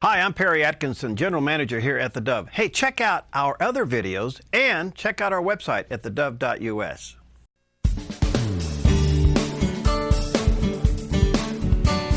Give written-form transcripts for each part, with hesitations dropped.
Hi, I'm Perry Atkinson, General Manager here at theDove. Hey, check out our other videos and check out our website at thedove.us.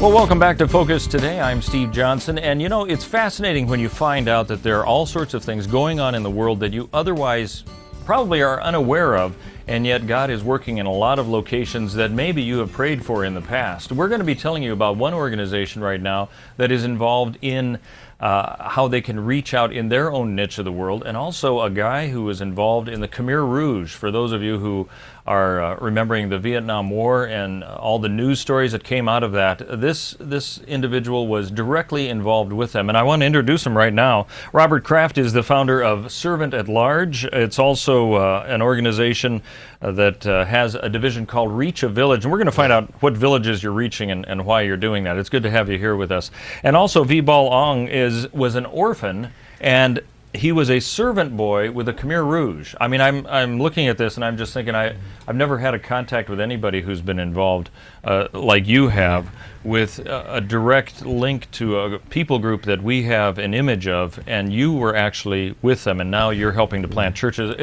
Well, welcome back to Focus Today. I'm Steve Johnson, and you know, it's fascinating when you find out that there are all sorts of things going on in the world that you otherwise probably are unaware of, and yet God is working in a lot of locations that maybe you have prayed for in the past. We're going to be telling you about one organization right now that is involved in how they can reach out in their own niche of the world, and also a guy who is involved in the Khmer Rouge. For those of you who are remembering the Vietnam War and all the news stories that came out of that, this individual was directly involved with them. And I want to introduce him right now. Robert Craft is the founder of Servant at Large. It's also an organization that has a division called Reach a Village. And we're going to find out what villages you're reaching and why you're doing that. It's good to have you here with us. And also Vibol Uuong was an orphan, and he was a servant boy with the Khmer Rouge. I mean, I'm looking at this and I'm just thinking I've never had a contact with anybody who's been involved like you have, with a direct link to a people group that we have an image of, and you were actually with them, and now you're helping to plant churches.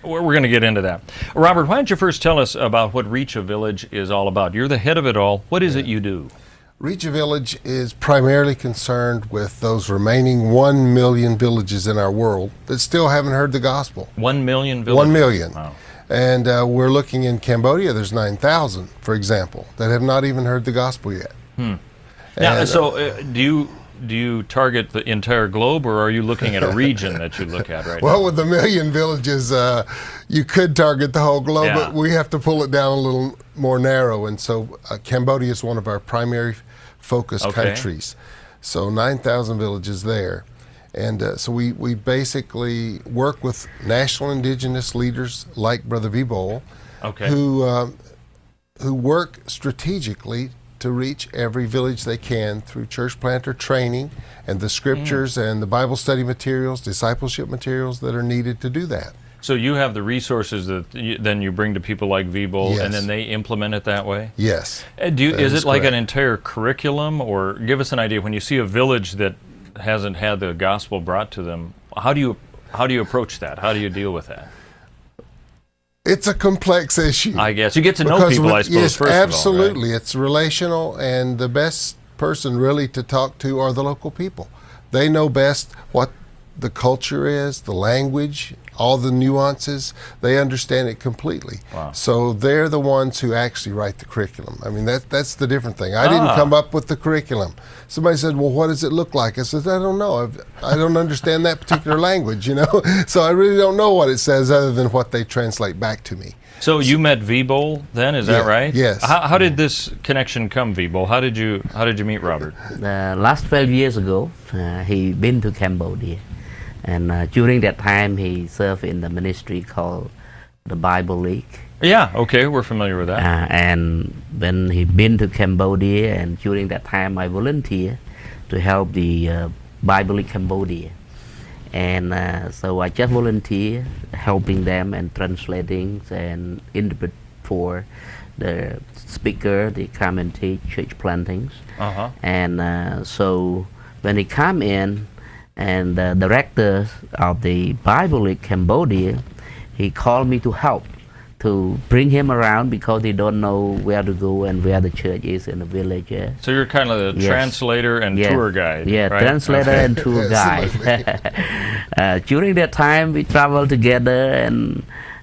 We're going to get into that. Robert, why don't you first tell us about what Reach a Village is all about? You're the head of it all. What is it you do? Reach a Village is primarily concerned with those remaining 1 million villages in our world that still haven't heard the gospel. 1 million villages? 1 million. Wow. And we're looking in Cambodia, there's 9,000, for example, that have not even heard the gospel yet. Now, so do you target the entire globe, or are you looking at a region that you look at right now? Well, with 1 million villages, you could target the whole globe, but we have to pull it down a little more narrow. And so Cambodia is one of our primary focus countries. So 9,000 villages there. And so we basically work with national indigenous leaders like Brother Vibol, who work strategically to reach every village they can through church planter training and the scriptures and the Bible study materials, discipleship materials that are needed to do that. So you have the resources that then you bring to people like Vibol, and then they implement it that way? Yes. Is it like an entire curriculum, or give us an idea, when you see a village that hasn't had the gospel brought to them, how do you approach that? How do you deal with that? It's a complex issue. I guess. You get to know people, I suppose, yes, first absolutely. of all, right? It's relational, and the best person really to talk to are the local people. They know best what the culture is, the language, all the nuances. They understand it completely. Wow. So they're the ones who actually write the curriculum. I mean, that's the different thing. I didn't come up with the curriculum. Somebody said, well, what does it look like? I said, I don't know. I don't understand that particular language, you know? So I really don't know what it says other than what they translate back to me. So you met Vibol then, is that right? Yes. How did this connection come, Vibol? How did you meet Robert? Last 12 years ago, he been to Cambodia. And during that time, he served in the ministry called the Bible League. Yeah, okay, we're familiar with that. And when he been to Cambodia, and during that time, I volunteer to help the Bible League Cambodia. And so I just volunteer helping them and translating and interpret for the speaker. They come and teach church plantings. And so when he come in, and the director of the Bible League Cambodia, he called me to help, to bring him around, because he don't know where to go and where the church is in the village. So you're kind of the translator and tour guide, right? Translator and tour guide. During that time, we traveled together,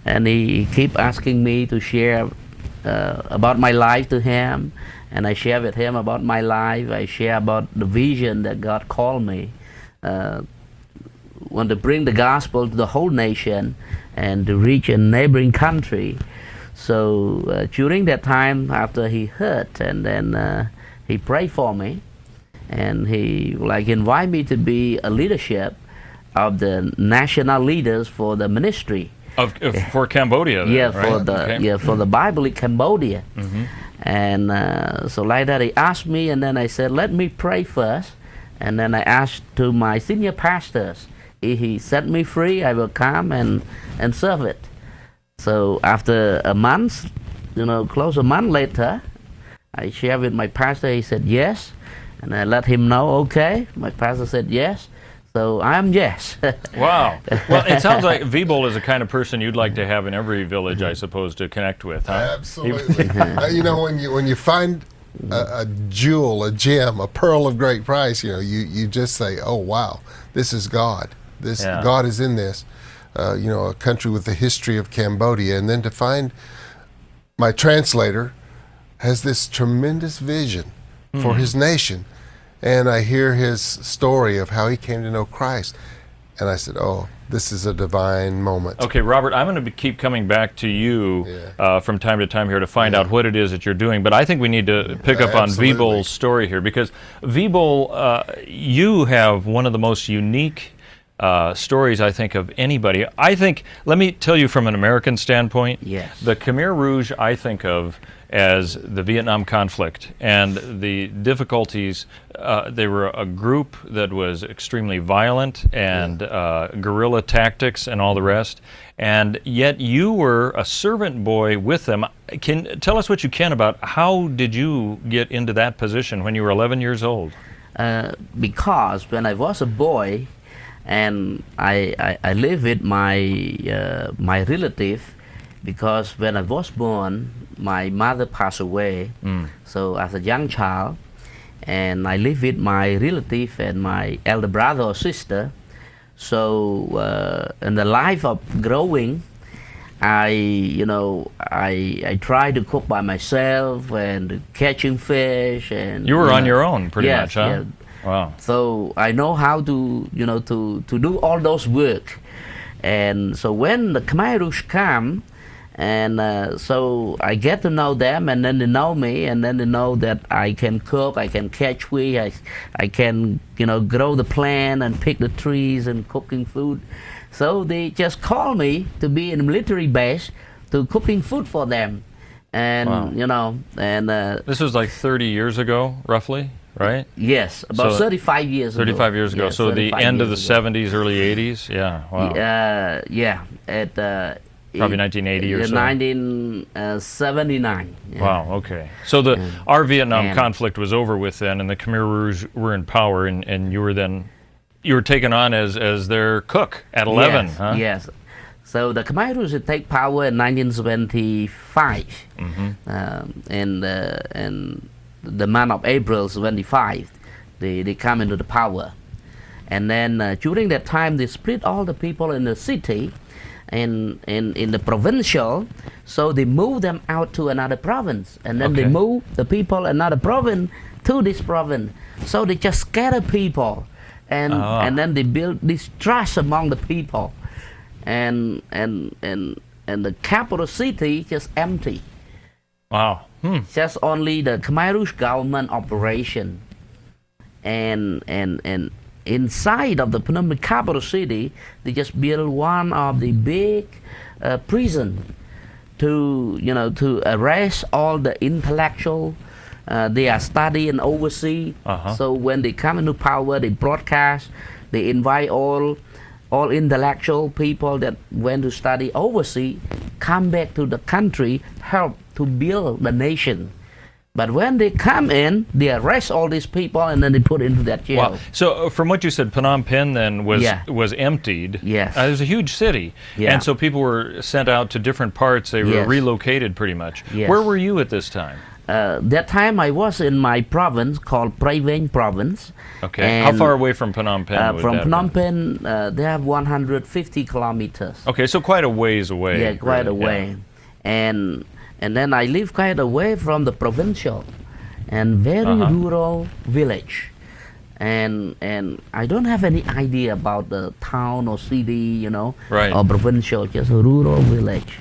and he keep asking me to share about my life to him, and I share with him about my life. I share about the vision that God called me. Want to bring the gospel to the whole nation and to reach a neighboring country. So during that time, after he heard, and then he prayed for me, and he invite me to be a leadership of the national leaders for the ministry for Cambodia. Then, for the Bible in Cambodia. And so like that, he asked me, and then I said, let me pray first. And then I asked to my senior pastors, if he set me free, I will come and serve it. So after a month, close a month later, I shared with my pastor. He said yes, And I let him know, okay. My pastor said yes. So I'm yes. Wow. Well, it sounds like Vibol is the kind of person you'd like to have in every village, I suppose, to connect with, huh? Absolutely. You know, when you find a jewel, a gem, a pearl of great price, you know, you just say, oh wow, this is God. God is in this. You know, a country with the history of Cambodia, and then to find my translator has this tremendous vision for his nation. And I hear his story of how he came to know Christ. And I said, oh, this is a divine moment. Okay, Robert, I'm going to keep coming back to you from time to time here to find out what it is that you're doing. But I think we need to pick up on Vibol's story here, because Vibol, you have one of the most unique stories, I think, of anybody. I think, let me tell you from an American standpoint, the Khmer Rouge I think of as the Vietnam conflict and the difficulties. They were a group that was extremely violent and guerrilla tactics and all the rest, and yet you were a servant boy with them. Tell us what you can about how did you get into that position when you were 11 years old? Because when I was a boy, and I lived with my relative, because when I was born, my mother passed away. So as a young child, and I lived with my relative and my elder brother or sister. So in the life of growing, I tried to cook by myself and catching fish, and you were on your own pretty much, huh? Yeah. Wow. So I know how to do all those work. And so when the Khmer Rouge come, and so I get to know them, and then they know me, and then they know that I can cook, I can catch fish, I can grow the plant and pick the trees and cooking food. So they just call me to be in a military base to cooking food for them. And this was like 30 years ago, roughly, right? Yes, about 35 years ago. 35 years ago. Yes, so the end of the 70s, early 80s. Yeah. Wow. At probably 1980 or so. 1979. Yeah. Wow. Okay. So our Vietnam conflict was over with then, and the Khmer Rouge were in power, and you were taken on as their cook at 11. Yes. Huh? Yes. So the Khmer Rouge take power in 1975, and the month of April 75, they come into the power, and then during that time they split all the people in the city, and in the provincial, so they move them out to another province, and then they move the people another province to this province. So they just scatter people, and then they build this trust among the people, and the capital city just empty. Wow. Just only the Khmer Rouge government operation, and inside of the Phnom Penh capital city, they just build one of the big prison to arrest all the intellectual. They are studying overseas. So when they come into power, they broadcast, they invite all intellectual people that went to study overseas, come back to the country, help to build the nation. But when they come in, they arrest all these people, and then they put into that jail. Wow. So from what you said, Phnom Penh then was emptied. Yes. It was a huge city. Yeah. And so people were sent out to different parts. They were relocated pretty much. Yes. Where were you at this time? That time I was in my province called Prey Veng province. Okay. How far away from Phnom Penh? From Phnom Penh, they have 150 kilometers. Okay, so quite a ways away. Yeah, quite really. away. Yeah. And then I live quite away from the provincial and very rural village. And I don't have any idea about the town or city, or provincial, just a rural village.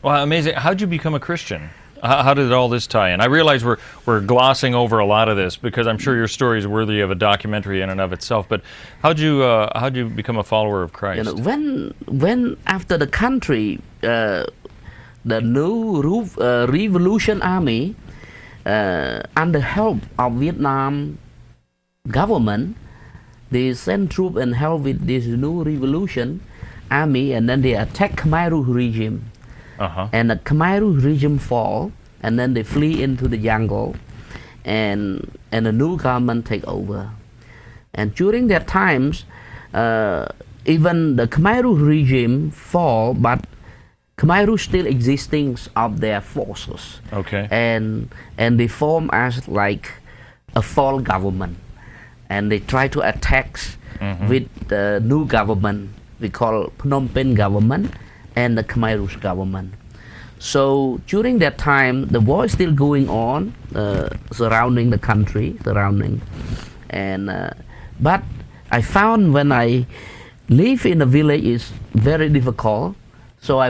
Well, amazing. How'd you become a Christian? How did all this tie in? I realize we're glossing over a lot of this because I'm sure your story is worthy of a documentary in and of itself. But how'd you become a follower of Christ? When after the country, the new Revolution Army, under help of Vietnam government, they sent troops and help with this new Revolution Army, and then they attack Khmer Rouge regime. And the Khmer Rouge regime fall, and then they flee into the jungle, and and a new government take over. And during that times, even the Khmer Rouge regime fall, but Khmer Rouge still existing of their forces. Okay. And they form as like a fall government, and they try to attack with the new government we call Phnom Penh government and the Khmer Rouge government. So during that time, the war is still going on, surrounding the country, but I found when I live in a village is very difficult. So I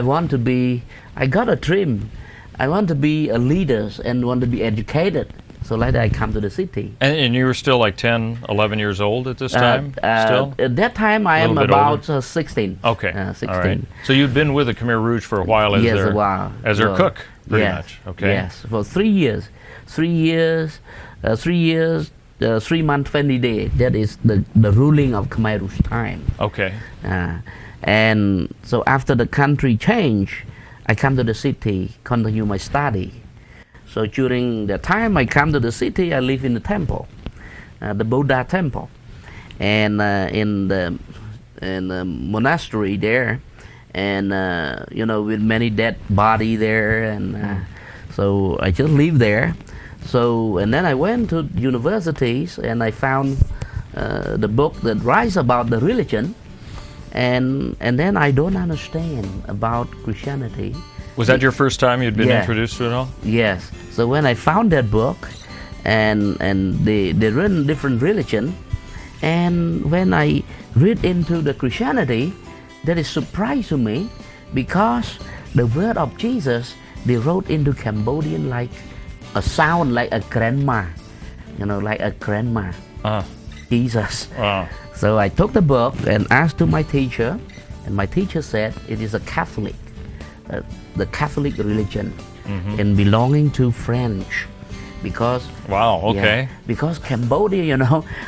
got a dream. I want to be a leader and want to be educated. So like that I come to the city. And you were still like 10, 11 years old at this time? Still? At that time I am about 16. Okay. 16. All right. So you'd been with the Khmer Rouge for a while as their cook, pretty much. Okay. Yes, for 3 years. 3 years, 3 months, 20 days. That is the ruling of Khmer Rouge time. Okay. And so after the country change, I come to the city, continue my study. So during the time I come to the city, I live in the temple, the Buddha temple, and in the monastery there, and with many dead body there, and so I just live there. So and then I went to universities and I found the book that writes about the religion, and then I don't understand about Christianity. Was that your first time you'd been introduced to it all? Yes. So when I found that book, and they run different religion, and when I read into the Christianity, that is surprise to me, because the word of Jesus they wrote into Cambodian like a sound like a grandma, like a grandma. Jesus. So I took the book and asked to my teacher, and my teacher said it is a Catholic. The Catholic religion, and belonging to French, because because Cambodia,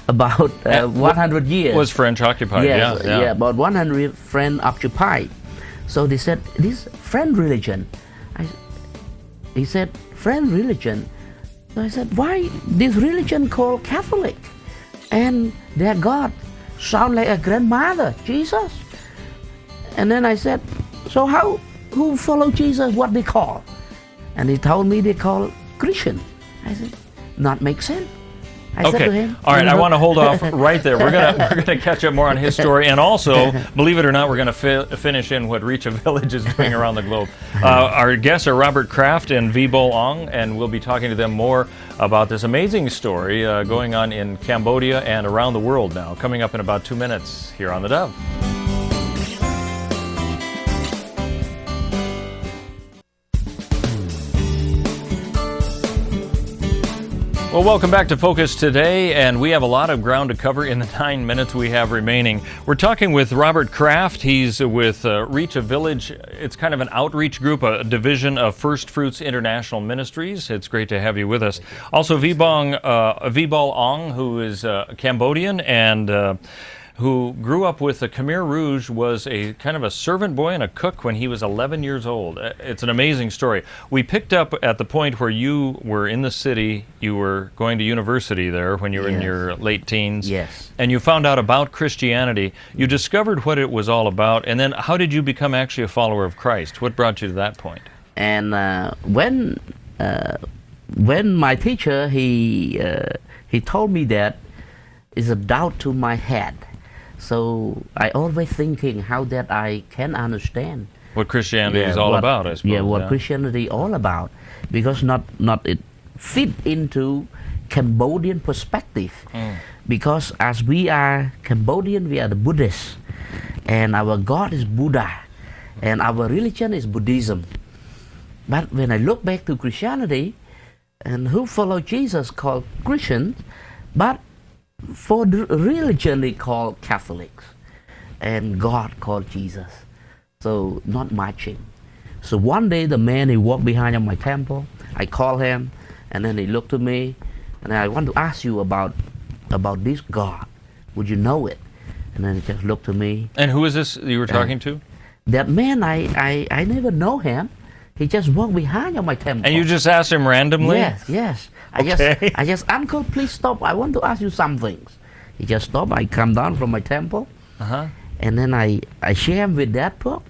about 100 years was French occupied. Yeah, about 100 French occupied. So they said this French religion. He said French religion. So I said, why this religion called Catholic, and their God sound like a grandmother, Jesus? And then I said, so who follow Jesus, what they call? And he told me they call Christian. I said, not make sense. I said to him, all right, I want to hold off right there. We're gonna catch up more on his story, and also, believe it or not, we're gonna finish in what Reach a Village is doing around the globe. Our guests are Robert Craft and Vibol Uuong, and we'll be talking to them more about this amazing story going on in Cambodia and around the world now, coming up in about 2 minutes here on theDove. Well, welcome back to Focus today, and we have a lot of ground to cover in the 9 minutes we have remaining. We're talking with Robert Craft. He's with Reach a Village. It's kind of an outreach group, a division of First Fruits International Ministries. It's great to have you with us. Also, Vibol Uuong, who is Cambodian and who grew up with the Khmer Rouge, was a kind of a servant boy and a cook when he was 11 years old. It's an amazing story. We picked up at the point where you were in the city, you were going to university there when you were in your late teens. Yes. And you found out about Christianity. You discovered what it was all about, and then how did you become actually a follower of Christ? What brought you to that point? And when my teacher, he told me that, is a doubt to my head. So I always thinking how that I can understand what Christianity is all about, I suppose. Yeah, what Christianity all about, because not it fit into Cambodian perspective. Because as we are Cambodian, we are the Buddhists, and our God is Buddha, and our religion is Buddhism. But when I look back to Christianity, and who follow Jesus called Christians, but for the religion they call Catholics, and God called Jesus. So not matching. So one day the man, he walked behind on my temple. I called him, and then he looked at me, and I want to ask you about this God. Would you know it? And then he just looked at me. And who is this you were talking to? That man, I never know him. He just walked behind on my temple. And you just asked him randomly? Yes. Okay. I just, uncle, please stop. I want to ask you some things. He just stopped. I come down from my temple, and then I share him with that book.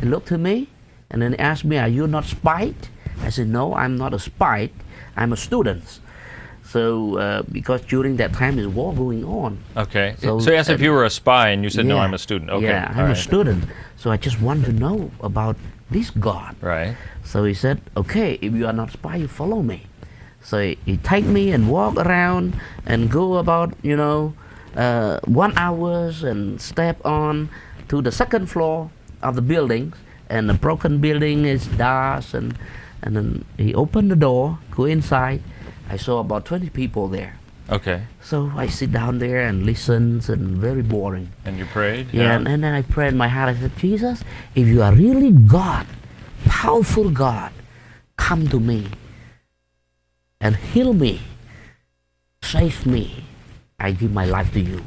He looked at me, and then he asked me, "Are you not spied?" I said, "No, I'm not a spy. I'm a student." So because during that time is war going on. Okay. So he asked if you were a spy, and you said, "No, I'm a student." Okay. Yeah, I'm a student. So I just want to know about this God. Right. So he said, "Okay, if you are not spy, you follow me." So he take me and walk around and go about 1 hour and step on to the second floor of the buildings, and the broken building is dark, and then he opened the door, go inside. I saw about 20 people there. Okay. So I sit down there and listen, and very boring. And you prayed? Yeah, and then I prayed in my heart. I said, "Jesus, if you are really God, powerful God, come to me and heal me, save me. I give my life to you.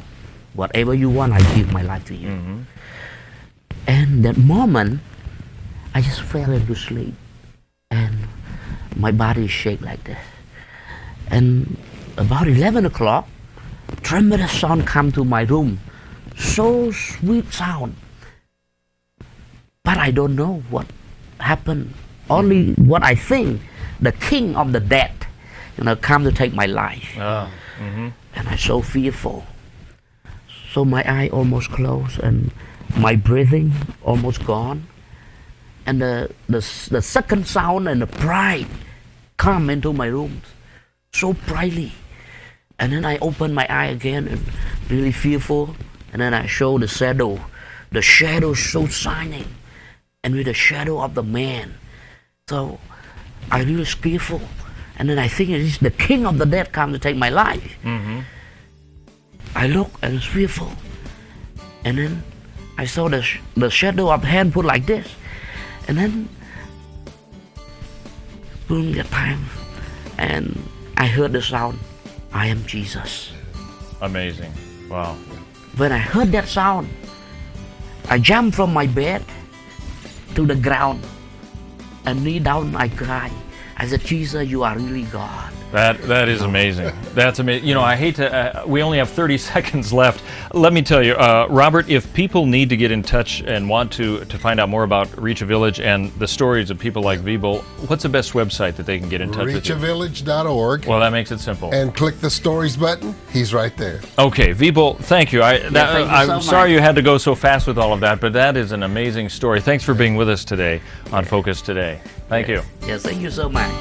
Whatever you want, I give my life to you." And that moment, I just fell into sleep, and my body shake like this. And about 11 o'clock, tremendous sound come to my room. So sweet sound. But I don't know what happened. Only what I think, the king of the dead, come to take my life. And I'm so fearful. So my eye almost closed, and my breathing almost gone. And the second sound and the pride come into my room, so brightly. And then I open my eye again, and really fearful. And then I show the shadow so shining, and with the shadow of the man. So I really fearful. And then I think it is the king of the dead come to take my life. I look and it's fearful. And then I saw the shadow of hand put like this. And then during that time, and I heard the sound, "I am Jesus." Amazing. Wow. When I heard that sound, I jumped from my bed to the ground and knee down. I cried. I said, "Jesus, you are really God." That is amazing. That's amazing. I hate to. We only have 30 seconds left. Let me tell you, Robert, if people need to get in touch and want to find out more about Reach a Village and the stories of people like Vibol, what's the best website that they can get in touch with you? reachavillage.org. Well, that makes it simple. And click the stories button. He's right there. Okay, Vibol, thank you. Thank you I'm so sorry much. you had to go so fast with all of that, but that is an amazing story. Thanks for being with us today on Focus Today. Thank you. Yes, thank you so much.